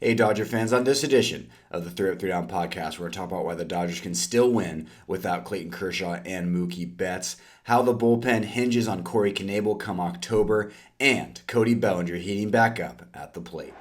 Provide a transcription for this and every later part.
Hey, Dodger fans, on this edition of the 3 Up, 3 Down podcast, we're going to talk about why the Dodgers can still win without Clayton Kershaw and Mookie Betts, how the bullpen hinges on Corey Knebel come October, and Cody Bellinger heating back up at the plate.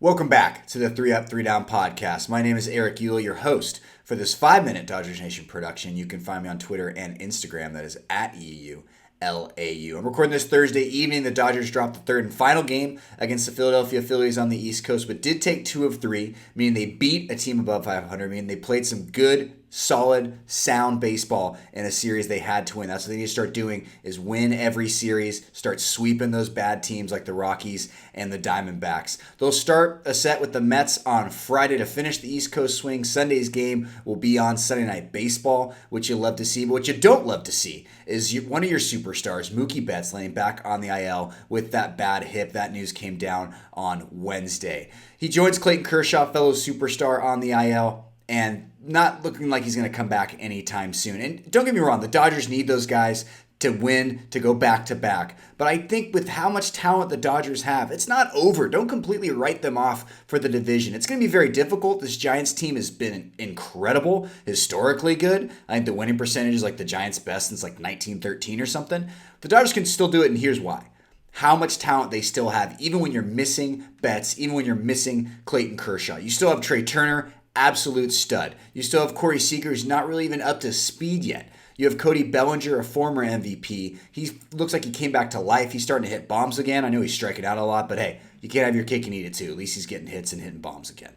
Welcome back to the 3 Up, 3 Down podcast. My name is Eric Euler, your host for this 5-minute Dodgers Nation production. You can find me on Twitter and Instagram. That is at EULAU. I'm recording this Thursday evening. The Dodgers dropped the third and final game against the Philadelphia Phillies on the East Coast, but did take 2 of 3, meaning they beat a team above 500, meaning they played some good, solid, sound baseball in a series they had to win. That's what they need to start doing, is win every series, start sweeping those bad teams like the Rockies and the Diamondbacks. They'll start a set with the Mets on Friday to finish the East Coast swing. Sunday's game will be on Sunday Night Baseball, which you love to see. But what you don't love to see is one of your superstars, Mookie Betts, laying back on the IL with that bad hip. That news came down on Wednesday. He joins Clayton Kershaw, fellow superstar, on the IL, and not looking like he's going to come back anytime soon. And don't get me wrong, the Dodgers need those guys to win, to go back-to-back. But I think with how much talent the Dodgers have, it's not over. Don't completely write them off for the division. It's going to be very difficult. This Giants team has been incredible, historically good. I think the winning percentage is like the Giants' best since like 1913 or something. The Dodgers can still do it, and here's why. How much talent they still have, even when you're missing Betts, even when you're missing Clayton Kershaw. You still have Trea Turner, absolute stud. You still have Corey Seager, who's not really even up to speed yet. You have Cody Bellinger, a former MVP. He looks like he came back to life. He's starting to hit bombs again. I know he's striking out a lot, but hey, you can't have your cake and eat it too. At least he's getting hits and hitting bombs again.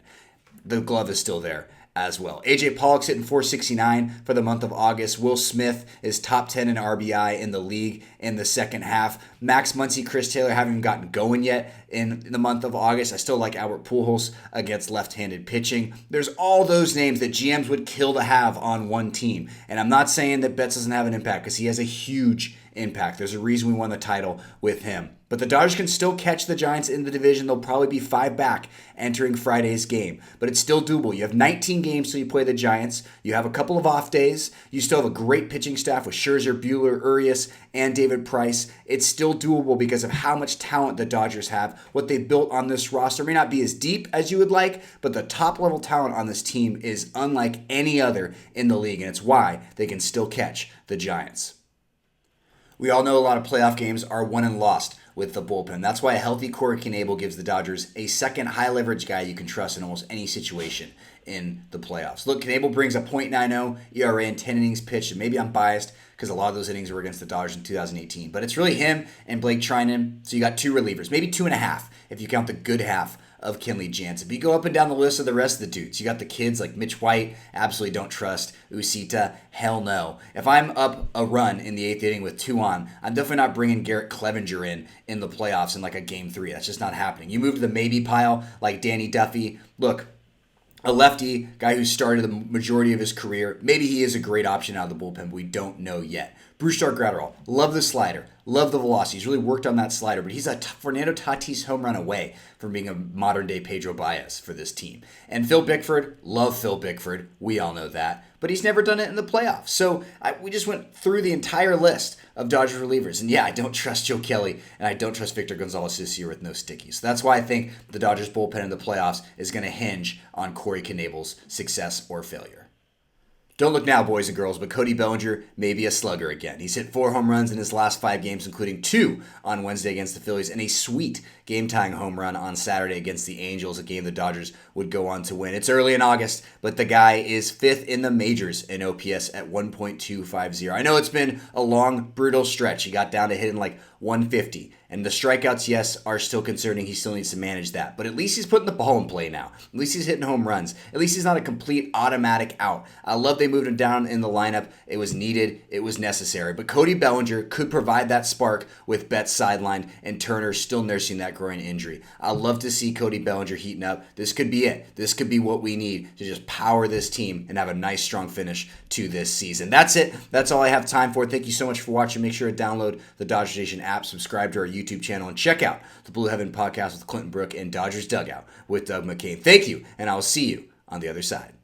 The glove is still there as well. A.J. Pollock's hitting .469 for the month of August. Will Smith is top 10 in RBI in the league in the second half. Max Muncy, Chris Taylor haven't even gotten going yet in the month of August. I still like Albert Pujols against left-handed pitching. There's all those names that GMs would kill to have on one team. And I'm not saying that Betts doesn't have an impact, because he has a huge impact. There's a reason we won the title with him. But the Dodgers can still catch the Giants in the division. They'll probably be 5 back entering Friday's game. But it's still doable. You have 19 games till you play the Giants. You have a couple of off days. You still have a great pitching staff with Scherzer, Buehler, Urias, and David Price. It's still doable because of how much talent the Dodgers have. What they built on this roster may not be as deep as you would like, but the top-level talent on this team is unlike any other in the league, and it's why they can still catch the Giants. We all know a lot of playoff games are won and lost with the bullpen. That's why a healthy Corey Knebel gives the Dodgers a second high-leverage guy you can trust in almost any situation in the playoffs. Look, Knebel brings a .90 ERA in 10 innings pitched, and maybe I'm biased because a lot of those innings were against the Dodgers in 2018. But it's really him and Blake Trinan, so you got 2 relievers, maybe 2.5 if you count the good half of Kenley Jansen. But you go up and down the list of the rest of the dudes. You got the kids like Mitch White, absolutely don't trust. Usita, hell no. If I'm up a run in the 8th inning with 2 on, I'm definitely not bringing Garrett Clevenger in the playoffs in like a game 3. That's just not happening. You move to the maybe pile like Danny Duffy. Look, a lefty, guy who started the majority of his career. Maybe he is a great option out of the bullpen, but we don't know yet. Brusdar Graterol, love the slider, love the velocity. He's really worked on that slider, but he's a Fernando Tatis home run away from being a modern-day Pedro Baez for this team. And Phil Bickford, love Phil Bickford. We all know that. But he's never done it in the playoffs. So we just went through the entire list of Dodgers relievers. And yeah, I don't trust Joe Kelly, and I don't trust Victor Gonzalez this year with no stickies. So that's why I think the Dodgers bullpen in the playoffs is going to hinge on Corey Knebel's success or failure. Don't look now, boys and girls, but Cody Bellinger may be a slugger again. He's hit 4 home runs in his last 5 games, including 2 on Wednesday against the Phillies, and a sweet game-tying home run on Saturday against the Angels, a game the Dodgers would go on to win. It's early in August, but the guy is 5th in the majors in OPS at 1.250. I know it's been a long, brutal stretch. He got down to hitting like 150. And the strikeouts, yes, are still concerning. He still needs to manage that. But at least he's putting the ball in play now. At least he's hitting home runs. At least he's not a complete automatic out. I love they moved him down in the lineup. It was needed. It was necessary. But Cody Bellinger could provide that spark with Betts sidelined and Turner still nursing that groin injury. I love to see Cody Bellinger heating up. This could be it. This could be what we need to just power this team and have a nice, strong finish to this season. That's it. That's all I have time for. Thank you so much for watching. Make sure to download the Dodger Nation app, subscribe to our YouTube channel, and check out the Blue Heaven podcast with Clinton Brook and Dodgers Dugout with Doug McCain. Thank you, and I will see you on the other side.